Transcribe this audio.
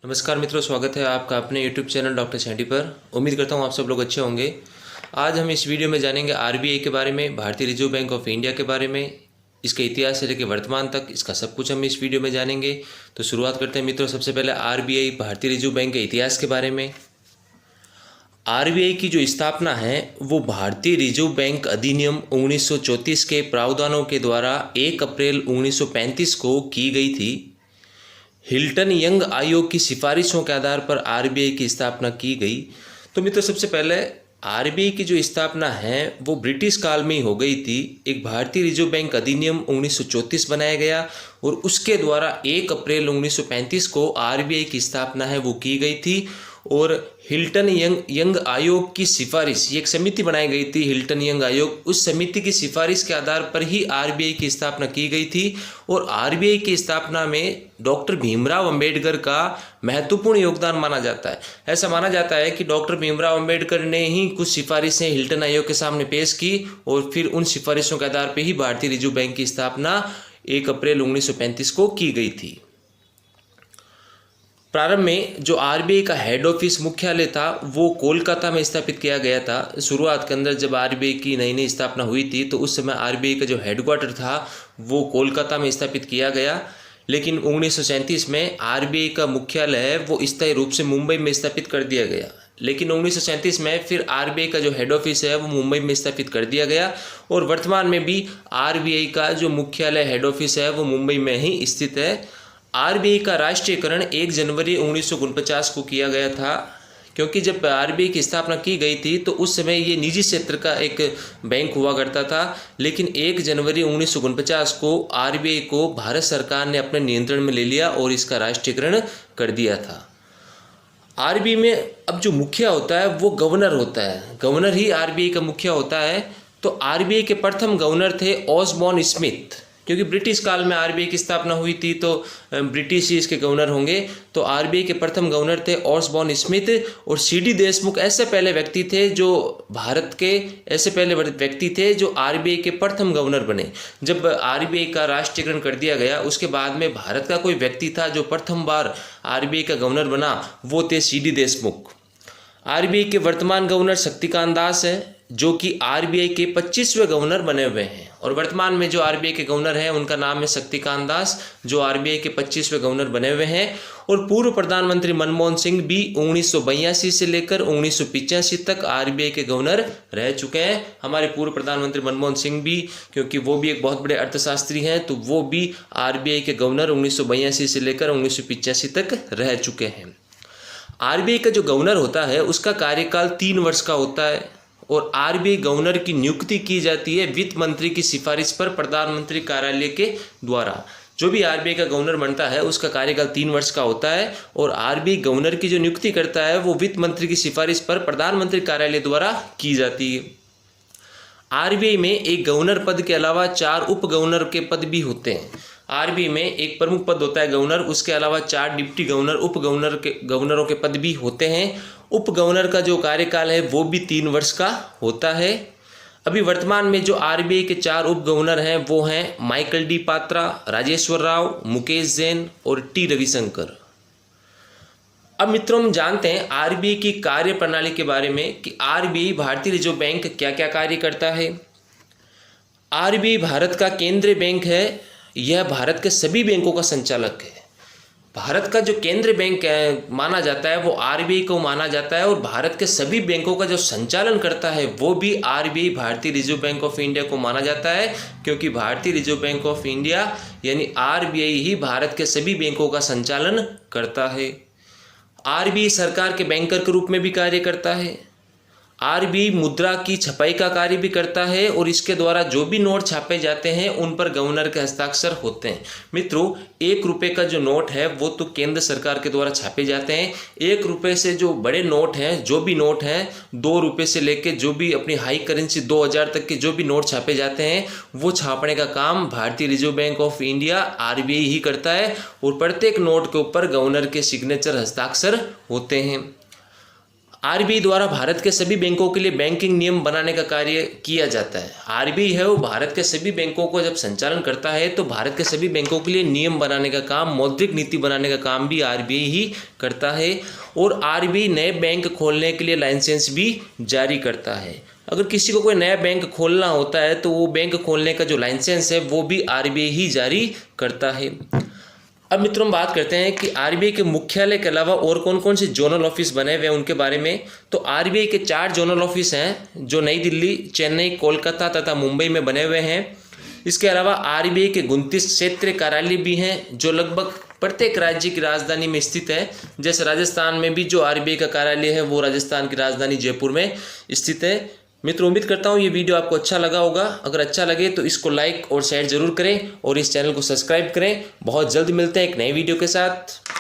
नमस्कार मित्रों, स्वागत है आपका अपने YouTube चैनल डॉक्टर सैंडी पर। उम्मीद करता हूँ आप सब लोग अच्छे होंगे। आज हम इस वीडियो में जानेंगे आरबीआई के बारे में, भारतीय रिजर्व बैंक ऑफ इंडिया के बारे में, इसके इतिहास से लेकर वर्तमान तक, इसका सब कुछ हम इस वीडियो में जानेंगे। तो शुरुआत करते हैं मित्रों। सबसे पहले आरबीआई, भारतीय रिजर्व बैंक के इतिहास के बारे में। आरबीआई की जो स्थापना है वो भारतीय रिजर्व बैंक अधिनियम 1934 के प्रावधानों के द्वारा 1 अप्रैल 1935 को की गई थी। हिल्टन यंग आयोग की सिफारिशों के आधार पर आरबीआई की स्थापना की गई। तो मित्रों, सबसे पहले आरबीआई की जो स्थापना है वो ब्रिटिश काल में ही हो गई थी। एक भारतीय रिजर्व बैंक अधिनियम 1934 बनाया गया और उसके द्वारा 1 अप्रैल 1935 को आरबीआई की स्थापना है वो की गई थी। और हिल्टन यंग आयोग की सिफारिश, ये एक समिति बनाई गई थी हिल्टन यंग आयोग, उस समिति की सिफारिश के आधार पर ही आरबीआई की स्थापना की गई थी। और आरबीआई की स्थापना में डॉक्टर भीमराव अंबेडकर का महत्वपूर्ण योगदान माना जाता है। ऐसा माना जाता है कि डॉक्टर भीमराव अंबेडकर ने ही कुछ सिफारिशें हिल्टन आयोग के सामने पेश की और फिर उन सिफारिशों के आधार पर ही भारतीय रिजर्व बैंक की स्थापना 1 अप्रैल 1935 को की गई थी। प्रारंभ में जो आरबीआई का हेड ऑफिस मुख्यालय था वो कोलकाता में स्थापित किया गया था। शुरुआत के अंदर जब आरबीआई की नई नई स्थापना हुई थी तो उस समय आरबीआई का जो हेडक्वार्टर था वो कोलकाता में स्थापित किया गया। लेकिन 1937 में आरबीआई का मुख्यालय है वो स्थायी रूप से मुंबई में स्थापित कर दिया गया। लेकिन 1937 में फिर आरबीआई का जो हेड ऑफिस है वो मुंबई में स्थापित कर दिया गया और वर्तमान में भी आरबीआई का जो मुख्यालय हेड ऑफिस है वो मुंबई में ही स्थित है। आरबीआई का राष्ट्रीयकरण 1 जनवरी 1949 को किया गया था, क्योंकि जब आरबीआई की स्थापना की गई थी तो उस समय ये निजी क्षेत्र का एक बैंक हुआ करता था। लेकिन 1 जनवरी 1949 को आरबीआई को भारत सरकार ने अपने नियंत्रण में ले लिया और इसका राष्ट्रीयकरण कर दिया था। आरबीआई में अब जो मुखिया होता है वो गवर्नर होता है, गवर्नर ही आरबीआई का मुखिया होता है। तो आरबीआई के प्रथम गवर्नर थे ऑसबॉर्न स्मिथ, क्योंकि ब्रिटिश काल में आरबीआई की स्थापना हुई थी तो ब्रिटिश ही इसके गवर्नर होंगे। तो आरबीआई के प्रथम गवर्नर थे ऑसबॉर्न स्मिथ। और सीडी देशमुख ऐसे पहले व्यक्ति थे जो भारत के ऐसे पहले व्यक्ति थे जो आरबीआई के प्रथम गवर्नर बने। जब आरबीआई का राष्ट्रीयकरण कर दिया गया उसके बाद में भारत का कोई व्यक्ति था जो प्रथम बार आरबीआई का गवर्नर बना, वो थे सीडी देशमुख। आरबीआई के वर्तमान गवर्नर शक्तिकांत दास है जो कि आरबीआई के 25वें गवर्नर बने हुए हैं। और वर्तमान में जो आरबीआई के गवर्नर हैं उनका नाम है शक्तिकांत दास, जो आरबीआई के 25वें गवर्नर बने हुए हैं। और पूर्व प्रधानमंत्री मनमोहन सिंह भी 1982 से लेकर 1985 तक आरबीआई के गवर्नर रह चुके हैं। हमारे पूर्व प्रधानमंत्री मनमोहन सिंह भी, क्योंकि वो भी एक बहुत बड़े अर्थशास्त्री हैं, तो वो भी आरबीआई के गवर्नर 1982 से लेकर 1985 तक रह चुके हैं। आरबीआई का जो गवर्नर होता है उसका कार्यकाल 3 वर्ष का होता है और आरबीआई गवर्नर की नियुक्ति की जाती है वित्त मंत्री की सिफारिश पर प्रधानमंत्री कार्यालय के द्वारा। जो भी आरबीआई का गवर्नर बनता है उसका कार्यकाल 3 वर्ष का होता है और आरबीआई गवर्नर की जो नियुक्ति करता है वो वित्त मंत्री की सिफारिश पर प्रधानमंत्री कार्यालय द्वारा की जाती है। आरबीआई में एक गवर्नर पद के अलावा 4 उप गवर्नर के पद भी होते हैं। आरबीआई में एक प्रमुख पद होता है गवर्नर, उसके अलावा 4 डिप्टी गवर्नर, उप गवर्नरों के पद भी होते हैं। उप गवर्नर का जो कार्यकाल है वो भी 3 वर्ष का होता है। अभी वर्तमान में जो आरबीआई के 4 उप गवर्नर हैं वो हैं माइकल डी पात्रा, राजेश्वर राव, मुकेश जैन और टी रविशंकर। अब मित्रों, हम जानते हैं आरबीआई की कार्य प्रणाली के बारे में कि आरबीआई, भारतीय रिजर्व बैंक, क्या क्या कार्य करता है। आरबीआई भारत का केंद्रीय बैंक है। यह भारत के सभी बैंकों का संचालक है। भारत का जो केंद्रीय बैंक माना जाता है वो आरबीआई को माना जाता है और भारत के सभी बैंकों का जो संचालन करता है वो भी आरबीआई, भारतीय रिजर्व बैंक ऑफ इंडिया को माना जाता है, क्योंकि भारतीय रिजर्व बैंक ऑफ इंडिया यानी आरबीआई ही भारत के सभी बैंकों का संचालन करता है। आरबीआई सरकार के बैंकर के रूप में भी कार्य करता है। आरबीआई मुद्रा की छपाई का कार्य भी करता है और इसके द्वारा जो भी नोट छापे जाते हैं उन पर गवर्नर के हस्ताक्षर होते हैं। मित्रों, 1 रुपये का जो नोट है वो तो केंद्र सरकार के द्वारा छापे जाते हैं। 1 रुपये से जो बड़े नोट हैं, जो भी नोट हैं, 2 रुपये से लेके जो भी अपनी हाई करेंसी 2000 तक के जो भी नोट छापे जाते हैं वो छापने का काम भारतीय reserve bank of India, RBI ही करता है। और प्रत्येक नोट के ऊपर गवर्नर के सिग्नेचर, हस्ताक्षर होते हैं। आरबीआई द्वारा भारत के सभी बैंकों के लिए बैंकिंग नियम बनाने का कार्य किया जाता है। आरबीआई है वो भारत के सभी बैंकों को जब संचालन करता है तो भारत के सभी बैंकों के लिए नियम बनाने का काम, मौद्रिक नीति बनाने का काम भी आरबीआई ही करता है। और आरबीआई नए बैंक खोलने के लिए लाइसेंस भी जारी करता है। अगर किसी को कोई नया बैंक खोलना होता है तो वो बैंक खोलने का जो लाइसेंस है वो भी आरबीआई ही जारी करता है। अब मित्रों हम बात करते हैं कि आरबीआई के मुख्यालय के अलावा और कौन कौन से जोनल ऑफिस बने हुए हैं उनके बारे में। तो आरबीआई के 4 जोनल ऑफिस हैं जो नई दिल्ली, चेन्नई, कोलकाता तथा मुंबई में बने हुए हैं। इसके अलावा आरबीआई के 29 क्षेत्रीय कार्यालय भी हैं जो लगभग प्रत्येक राज्य की राजधानी में स्थित है। जैसे राजस्थान में भी जो आरबीआई का कार्यालय है वो राजस्थान की राजधानी जयपुर में स्थित है। मित्रों उम्मीद करता हूँ ये वीडियो आपको अच्छा लगा होगा। अगर अच्छा लगे तो इसको लाइक और शेयर जरूर करें और इस चैनल को सब्सक्राइब करें। बहुत जल्द मिलते हैं एक नई वीडियो के साथ।